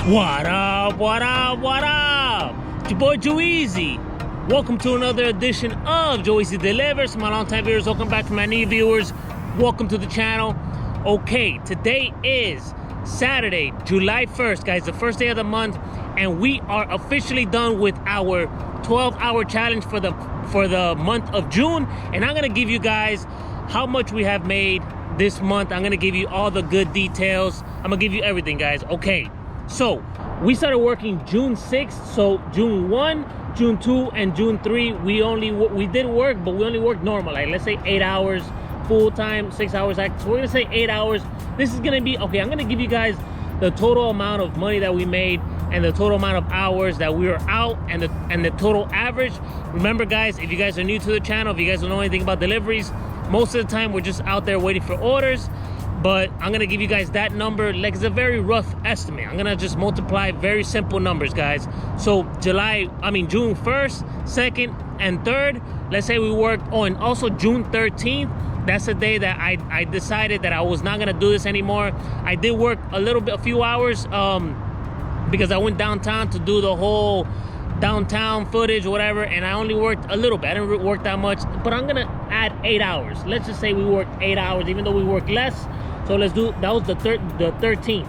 What up, what up, what up? It's your boy Joe Easy. Welcome to another edition of Joe Easy Delivers. My longtime viewers, welcome back to my new viewers. Welcome to the channel. Okay, today is Saturday, July 1st, guys, the first day of the month, and we are officially done with our 12-hour challenge for the month of June. And I'm gonna give you guys how much we have made this month. I'm gonna give you all the good details. I'm gonna give you everything, guys. Okay. So we started working June 6th, so June 1, June 2, and June 3, we did work, but we only worked normal, like let's say 8 hours full time, 6 hours active. So we're gonna say 8 hours. This is gonna be, okay, I'm gonna give you guys the total amount of money that we made and the total amount of hours that we were out and the total average. Remember, guys, if you guys are new to the channel, if you guys don't know anything about deliveries, most of the time we're just out there waiting for orders. But I'm gonna give you guys that number, like it's a very rough estimate. I'm gonna just multiply very simple numbers, guys. So June 1st, 2nd, and 3rd, let's say we worked, oh, and also June 13th, that's the day that I decided that I was not gonna do this anymore. I did work a few hours, because I went downtown to do the whole downtown footage or whatever, and I only worked a little bit. I didn't work that much, but I'm gonna add 8 hours. Let's just say we worked 8 hours, even though we worked less. So let's do, that was the 13th.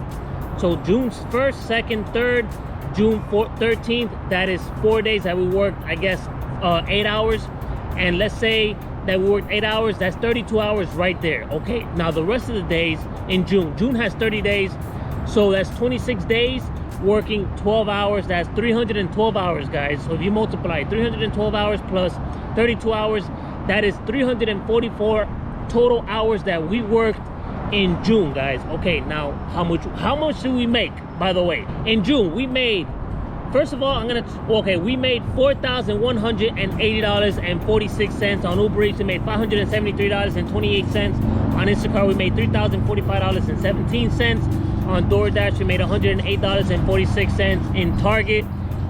So June 1st, 2nd, 3rd, June 4th, 13th, that is 4 days that we worked, I guess, 8 hours. And let's say that we worked 8 hours, that's 32 hours right there. Okay, now the rest of the days in June has 30 days. So that's 26 days working 12 hours. That's 312 hours, guys. So if you multiply 312 hours plus 32 hours, that is 344 total hours that we worked in June, guys. Okay, now how much do we make, by the way? In June we made, first of all, we made $4,180.46 on Uber Eats. We made $573.28 on Instacart. We made $3,045.17 on DoorDash. We made $108.46 in Target.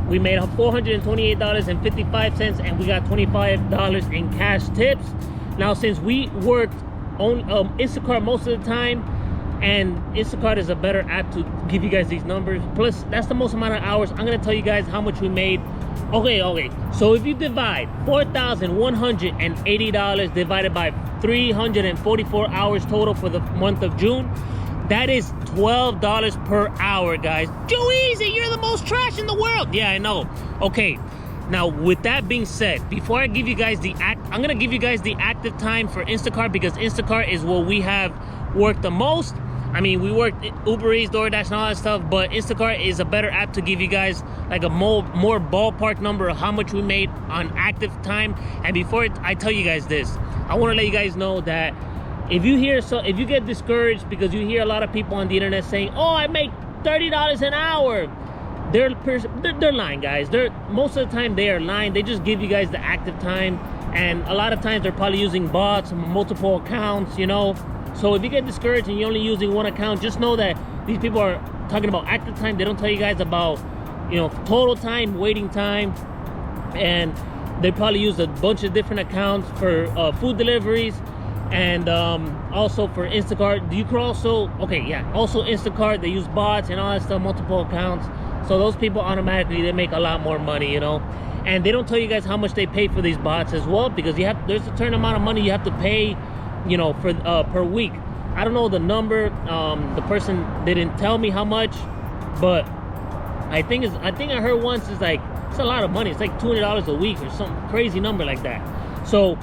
We made $428.55, and we got $25 in cash tips. Now, since we worked on Instacart most of the time, and Instacart is a better app to give you guys these numbers, plus that's the most amount of hours, I'm gonna tell you guys how much we made. Okay, so if you divide $4,180 divided by 344 hours total for the month of June, that is $12 per hour, guys. Joe Easy, you're the most trash in the world. Yeah, I know. Okay, now with that being said, before I give you guys I'm gonna give you guys the active time for Instacart, because Instacart is what we have worked the most. I mean, we worked Uber Eats, DoorDash, and all that stuff, but Instacart is a better app to give you guys like a more ballpark number of how much we made on active time. And before I tell you guys this, I want to let you guys know that if you get discouraged because you hear a lot of people on the internet saying, "Oh, I make $30 an hour," they're lying, guys. Most of the time they are lying. They just give you guys the active time, and a lot of times they're probably using bots, multiple accounts, you know. So if you get discouraged and you're only using one account, just know that these people are talking about active time. They don't tell you guys about, you know, total time, waiting time, and they probably use a bunch of different accounts for food deliveries, and also for Instacart. You could also, also Instacart, they use bots and all that stuff, multiple accounts. So those people automatically, they make a lot more money, you know. And they don't tell you guys how much they pay for these bots as well, because there's a certain amount of money you have to pay, you know, for per week. I don't know the number. The person didn't tell me how much, but I think I heard once it's a lot of money. It's like $200 a week or some crazy number like that. So,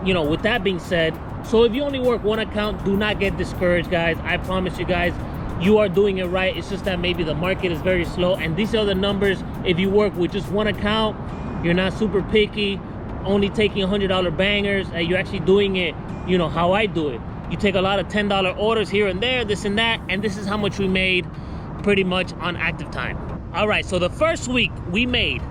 you know, with that being said, so if you only work one account, do not get discouraged, guys. I promise you guys, you are doing it right. It's just that maybe the market is very slow, and these are the numbers. If you work with just one account, you're not super picky, only taking $100 bangers, and you're actually doing it, you know, how I do it. You take a lot of $10 orders here and there, this and that, and this is how much we made pretty much on active time. All right, so the first week we made,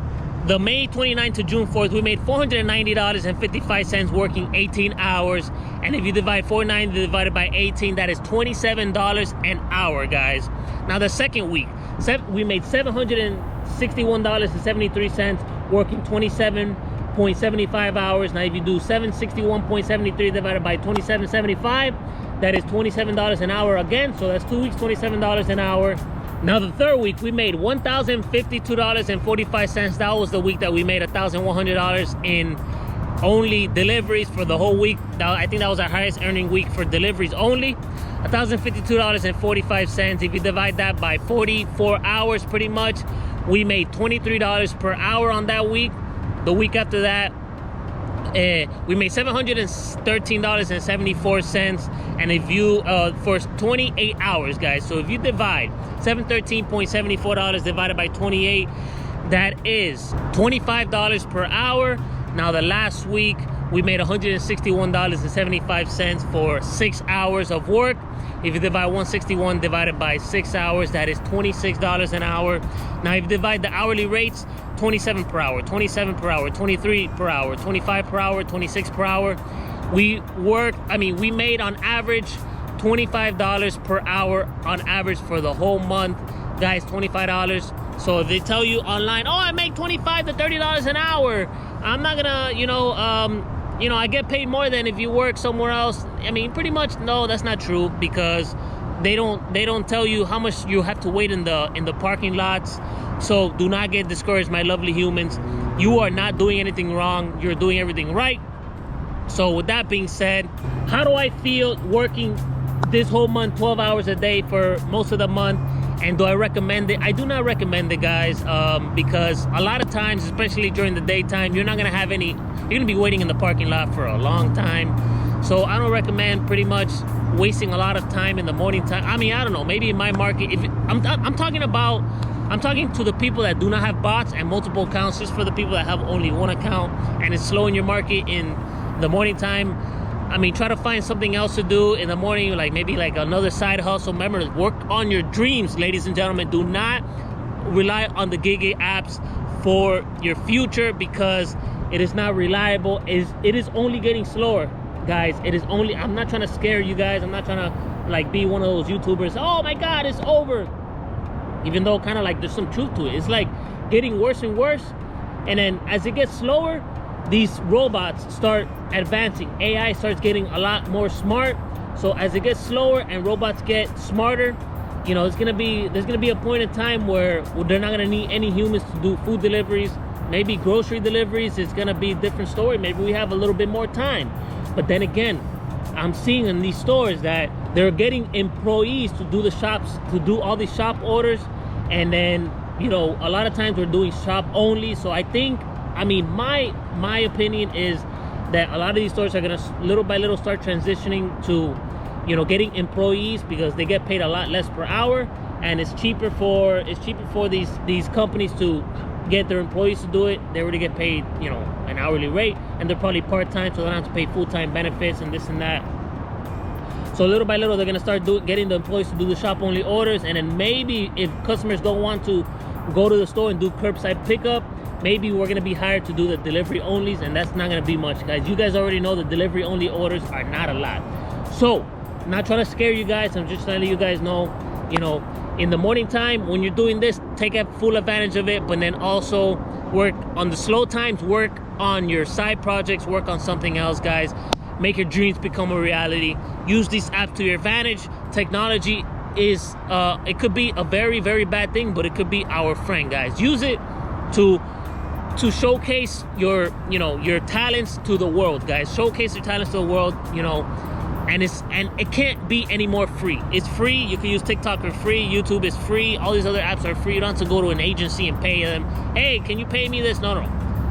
the May 29th to June 4th, we made $490.55 working 18 hours. And if you divide 490 divided by 18, that is $27 an hour, guys. Now the second week, we made $761.73 working 27.75 hours. Now if you do 761.73 divided by 27.75, that is $27 an hour again. So that's 2 weeks, $27 an hour. Now the third week, we made $1,052.45. That was the week that we made $1,100 in only deliveries for the whole week. I think that was our highest earning week for deliveries only. $1,052.45. If you divide that by 44 hours, pretty much, we made $23 per hour on that week. The week after that, we made $713.74. And if you for 28 hours, guys, so if you divide $713.74 divided by 28, that is $25 per hour. Now the last week we made $161.75 for 6 hours of work. If you divide 161 divided by 6 hours, that is $26 an hour. Now if you divide the hourly rates, 27 per hour, 27 per hour, 23 per hour, 25 per hour, 26 per hour. We made on average $25 per hour on average for the whole month. Guys, $25. So if they tell you online, oh, I make $25 to $30 an hour, I'm not gonna, I get paid more than if you work somewhere else. I mean, pretty much, no, that's not true, because they don't tell you how much you have to wait in the parking lots. So do not get discouraged, my lovely humans. You are not doing anything wrong. You're doing everything right. So with that being said, how do I feel working this whole month, 12 hours a day for most of the month? And do I recommend it? I do not recommend it, guys, because a lot of times, especially during the daytime, you're not gonna have any. You're gonna be waiting in the parking lot for a long time. So I don't recommend pretty much wasting a lot of time in the morning time. I mean, I don't know. Maybe in my market, I'm talking to the people that do not have bots and multiple accounts. Just for the people that have only one account and it's slow in your market in the morning time. I mean, try to find something else to do in the morning, like maybe like another side hustle. Remember, work on your dreams, ladies and gentlemen. Do not rely on the gig apps for your future, because it is not reliable. It is only getting slower, guys. It is only. I'm not trying to scare you guys. I'm not trying to like be one of those YouTubers. Oh my God, it's over. Even though kind of like there's some truth to it. It's like getting worse and worse, and then as it gets slower, these robots start advancing. AI starts getting a lot more smart. So as it gets slower and robots get smarter, there's gonna be a point in time where they're not gonna need any humans to do food deliveries. Maybe grocery deliveries is gonna be a different story. Maybe we have a little bit more time. But then again, I'm seeing in these stores that they're getting employees to do the shops, to do all these shop orders, and then a lot of times we're doing shop only. So I think, my opinion is that a lot of these stores are gonna little by little start transitioning to, getting employees, because they get paid a lot less per hour, and it's cheaper for these companies to get their employees to do it. They already get paid, an hourly rate, and they're probably part-time, so they don't have to pay full-time benefits and this and that. So little by little, they're gonna start getting the employees to do the shop-only orders, and then maybe if customers don't want to go to the store and do curbside pickup, maybe we're gonna be hired to do the delivery onlys, and that's not gonna be much, guys. You guys already know the delivery only orders are not a lot. So, I'm not trying to scare you guys. I'm just letting you guys know, in the morning time when you're doing this, take full advantage of it, but then also work on the slow times, work on your side projects, work on something else, guys. Make your dreams become a reality. Use these apps to your advantage. Technology is, it could be a very, very bad thing, but it could be our friend, guys. Use it to showcase your talents to the world, guys. Showcase your talents to the world, and it can't be any more free. It's free. You can use TikTok for free. YouTube is free. All these other apps are free. You don't have to go to an agency and pay them. Hey, can you pay me this? No.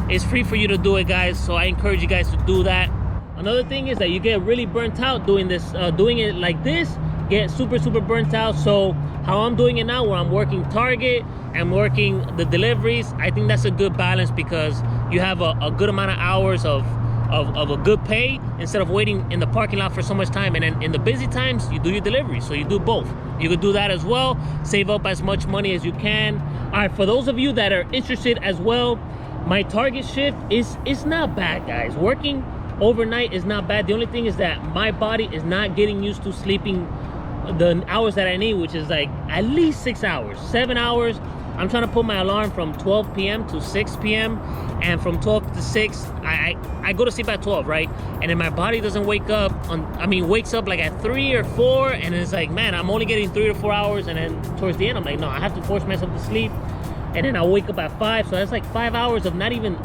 It's free for you to do it, guys. So I encourage you guys to do that. Another thing is that you get really burnt out doing this, doing it like this. Get super, super burnt out. So how I'm doing it now, where I'm working Target and working the deliveries, I think that's a good balance, because you have a good amount of hours of a good pay instead of waiting in the parking lot for so much time. And then in the busy times, you do your deliveries. So you do both. You could do that as well. Save up as much money as you can. All right, for those of you that are interested as well, my Target shift is not bad, guys. Working overnight is not bad. The only thing is that my body is not getting used to sleeping the hours that I need, which is like at least 6 hours, 7 hours. I'm trying to put my alarm from 12 p.m. to 6 p.m. And from 12 to 6, I go to sleep at 12, right? And then my body doesn't wake up wakes up like at 3 or 4, and it's like, man, I'm only getting 3 or 4 hours, and then towards the end, I'm like, no, I have to force myself to sleep. And then I wake up at 5, so that's like 5 hours of not even,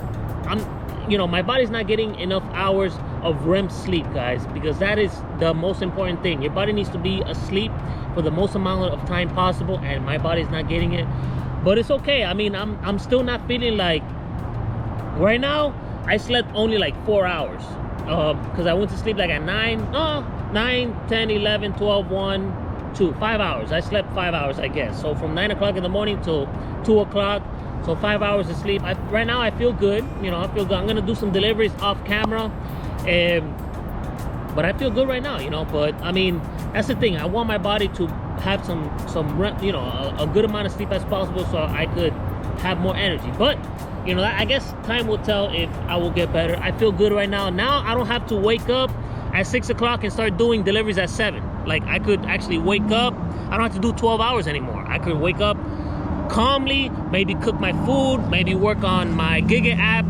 my body's not getting enough hours of REM sleep, guys, because that is the most important thing. Your body needs to be asleep for the most amount of time possible, and my body's not getting it. But it's okay. I mean, I'm still not feeling like, right now, I slept only like 4 hours. Because I went to sleep like at 9, 10, 11, 12, 1, 2, 5 hours. I slept 5 hours, I guess. So from 9 o'clock in the morning till 2 o'clock. So 5 hours of sleep. Right now, I feel good. I feel good. I'm going to do some deliveries off camera. But I feel good right now, But, I mean, that's the thing. I want my body to have some a good amount of sleep as possible so I could have more energy. But I guess time will tell if I will get better. I feel good right now. Now I don't have to wake up at 6 o'clock and start doing deliveries at 7. Like, I could actually wake up. I don't have to do 12 hours anymore. I could wake up calmly, maybe cook my food, maybe work on my Giga app.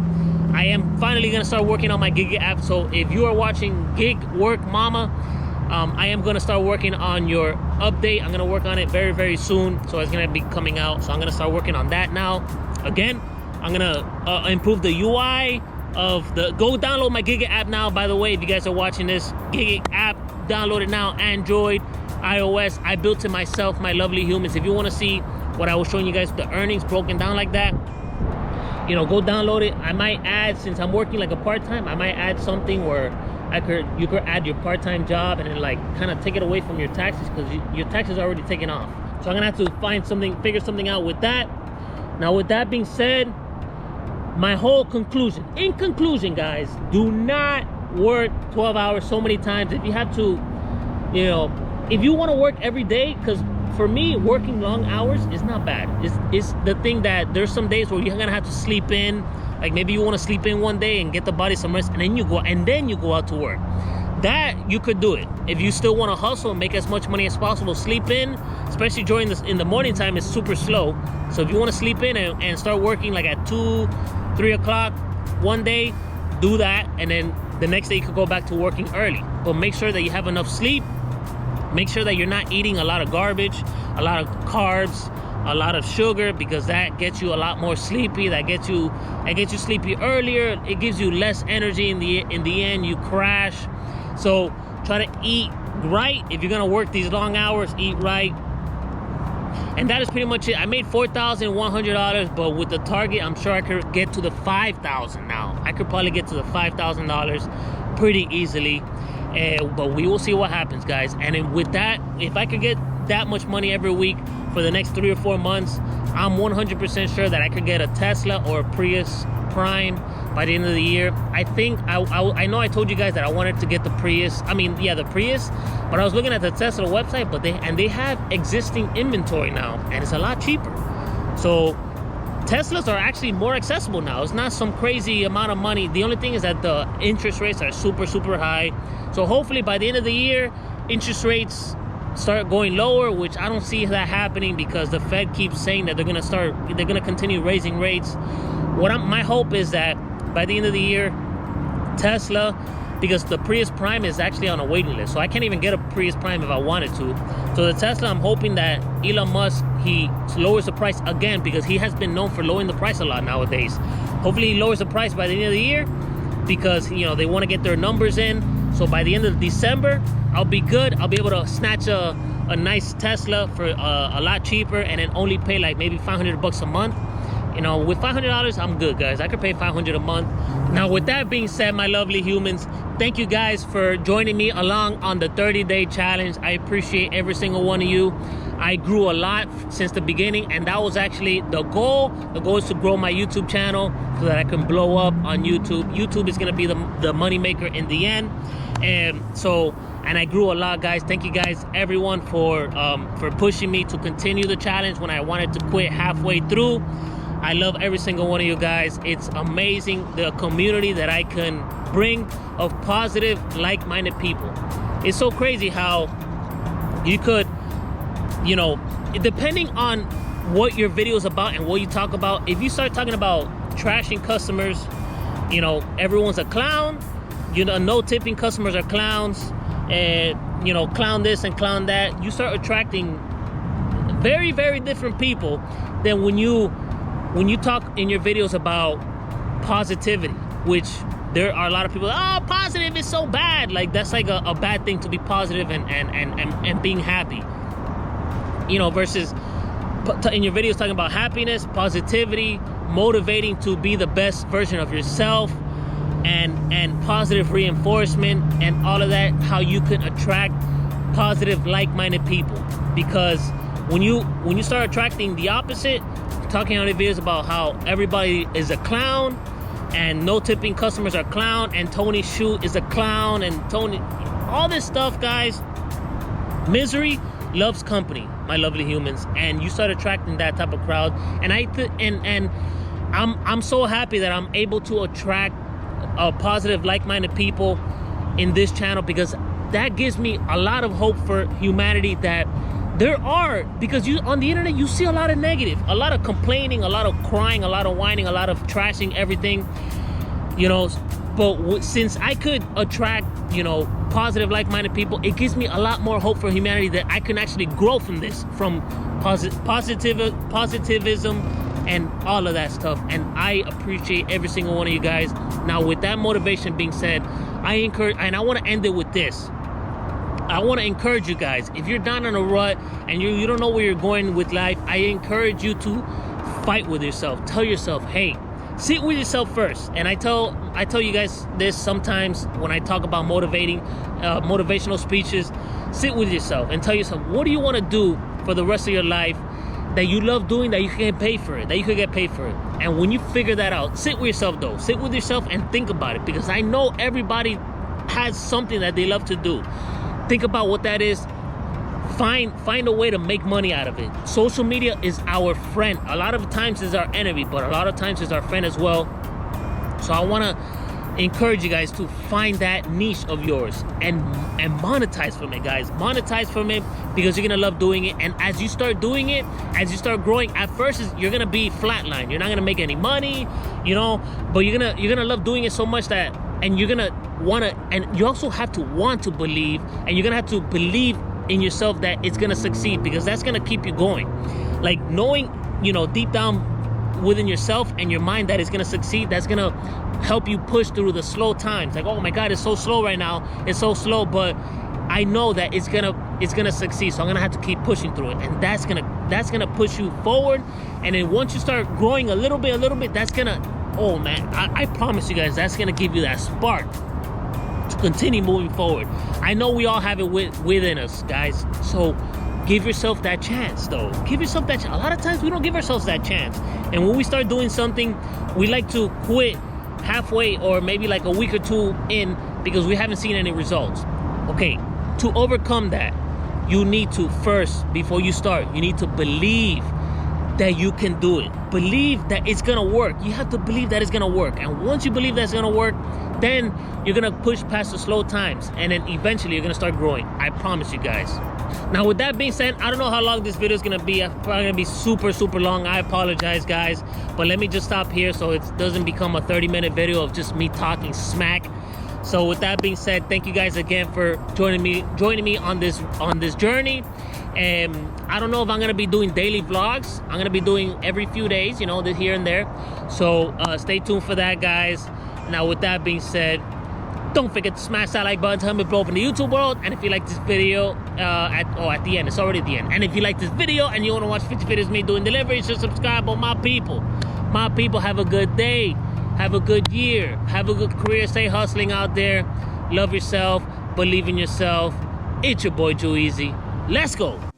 I am finally going to start working on my Giga app. So if you are watching Gig Work Mama, I am going to start working on your update. I'm going to work on it very, very soon. So it's going to be coming out. So I'm going to start working on that now. Again, I'm going to improve the UI of the... Go download my Giga app now, by the way, if you guys are watching this. Giga app, download it now. Android, iOS. I built it myself, my lovely humans. If you want to see what I was showing you guys, the earnings broken down like that, go download it. I might add, since I'm working like a part-time, I might add something where you could add your part-time job and then like kind of take it away from your taxes, because your taxes are already taken off. So I'm gonna have to figure something out with that. Now, with that being said, my whole conclusion, in conclusion, guys, do not work 12 hours so many times. If you have to, if you want to work every day, because for me, working long hours is not bad. It's the thing that there's some days where you're gonna have to sleep in. Like, maybe you want to sleep in one day and get the body some rest, and then you go out to work. That you could do it. If you still want to hustle and make as much money as possible, sleep in, especially during this in the morning time, is super slow. So if you want to sleep in and start working like at 2, 3 o'clock one day, do that, and then the next day you could go back to working early. But make sure that you have enough sleep. Make sure that you're not eating a lot of garbage, a lot of carbs, a lot of sugar, because that gets you a lot more sleepy. That gets you sleepy earlier. It gives you less energy. In the end, you crash. So try to eat right. If you're gonna work these long hours, eat right. And that is pretty much it. I made $4,100, but with the target, I'm sure I could get to the $5,000 now. I could probably get to the $5,000 pretty easily. But we will see what happens, guys. And then with that, if I could get that much money every week for the next 3 or 4 months, I'm 100% sure that I could get a Tesla or a Prius Prime by the end of the year. I think I know I told you guys that I wanted to get the Prius. The Prius. But I was looking at the Tesla website, but they have existing inventory now, and it's a lot cheaper. So Teslas are actually more accessible now. It's not some crazy amount of money. The only thing is that the interest rates are super, super high. So hopefully by the end of the year, interest rates start going lower, which I don't see that happening, because the Fed keeps saying that they're gonna continue raising rates. My hope is that by the end of the year, Tesla, because the Prius Prime is actually on a waiting list, so I can't even get a Prius Prime if I wanted to. So the Tesla, I'm hoping that Elon Musk, he lowers the price again, because he has been known for lowering the price a lot nowadays. Hopefully he lowers the price by the end of the year, because they want to get their numbers in. So by the end of December, I'll be good. I'll be able to snatch a nice Tesla for a lot cheaper, and then only pay like maybe $500 a month. With $500, I'm good, guys. I could pay $500 a month. Now, with that being said, my lovely humans, thank you guys for joining me along on the 30-day challenge. I appreciate every single one of you. I grew a lot since the beginning, and that was actually the goal. The goal is to grow my YouTube channel so that I can blow up on YouTube. YouTube is going to be the money maker in the end. And I grew a lot, guys. Thank you guys, everyone, for pushing me to continue the challenge when I wanted to quit halfway through. I love every single one of you guys. It's amazing, the community that I can bring of positive, like-minded people. It's so crazy how you could, depending on what your video is about and what you talk about. If you start talking about trashing customers, you know, everyone's a clown, you know, no tipping customers are clowns, and, you know, clown this and clown that, you start attracting very, very different people than when you talk in your videos about positivity, which there are a lot of people, oh, positive is so bad. Like, that's like a bad thing to be positive and being happy. You know, versus in your videos talking about happiness, positivity, motivating to be the best version of yourself, and positive reinforcement and all of that, how you can attract positive, like-minded people. Because when you start attracting the opposite, talking on the videos about how everybody is a clown and no tipping customers are clown and Tony Shoot is a clown and Tony, all this stuff, guys, misery loves company, my lovely humans, and you start attracting that type of crowd. And I'm so happy that I'm able to attract positive, like-minded people in this channel, because that gives me a lot of hope for humanity. That there are, because you on the internet you see a lot of negative, a lot of complaining, a lot of crying, a lot of whining, a lot of trashing everything, you know. But since I could attract, you know, positive, like-minded people, it gives me a lot more hope for humanity that I can actually grow from this, from positivism and all of that stuff. And I appreciate every single one of you guys. Now, with that motivation being said, I encourage, and I want to end it with this. I want to encourage you guys, if you're down in a rut and you don't know where you're going with life, I encourage you to fight with yourself. Tell yourself, hey, sit with yourself first. And I tell you guys this sometimes when I talk about motivational speeches. Sit with yourself and tell yourself, what do you want to do for the rest of your life that you love doing, that you can get paid for it, And when you figure that out, sit with yourself though. Sit with yourself and think about it, because I know everybody has something that they love to do. Think about what that is. Find a way to make money out of it. Social media is our friend. A lot of times is our enemy, but a lot of times is our friend as well. So I want to encourage you guys to find that niche of yours and monetize from it, guys. Monetize from it, because you're gonna love doing it. And as you start doing it, as you start growing, at first you're gonna be flatline. You're not gonna make any money, you know, but you're gonna love doing it so much that, and you're gonna wanna, and you also have to want to believe, and you're gonna have to believe in yourself that it's gonna succeed, because that's gonna keep you going. Like, knowing, you know, deep down within yourself and your mind that it's gonna succeed, that's gonna help you push through the slow times. Like, oh my God, it's so slow right now, it's so slow, but I know that it's gonna succeed, so I'm gonna have to keep pushing through it. And that's gonna push you forward. And then once you start growing a little bit, that's gonna, oh man, I promise you guys, that's gonna give you that spark to continue moving forward. I know we all have it within us, guys. So give yourself that chance, though. Give yourself that chance. A lot of times we don't give ourselves that chance. And when we start doing something, we like to quit halfway or maybe like a week or two in, because we haven't seen any results. Okay, to overcome that, you need to first, before you start, you need to believe that you can do it. Believe that it's gonna work. You have to believe that it's gonna work. And once you believe that it's gonna work, then you're gonna push past the slow times, and then eventually you're gonna start growing. I promise you guys. Now, with that being said, I don't know how long this video is gonna be. It's probably gonna be super, super long. I apologize, guys, but let me just stop here so it doesn't become a 30-minute video of just me talking smack. So with that being said, thank you guys again for joining me on this journey. And I don't know if I'm gonna be doing daily vlogs. I'm gonna be doing every few days, you know, here and there. So stay tuned for that, guys. Now, with that being said, don't forget to smash that like button to help me blow up in the YouTube world. And if you like this video, at the end, it's already at the end. And if you like this video and you want to watch 50 videos of me doing deliveries, just subscribe. But my people, have a good day, have a good year, have a good career. Stay hustling out there. Love yourself, believe in yourself. It's your boy Joe Easy. Let's go.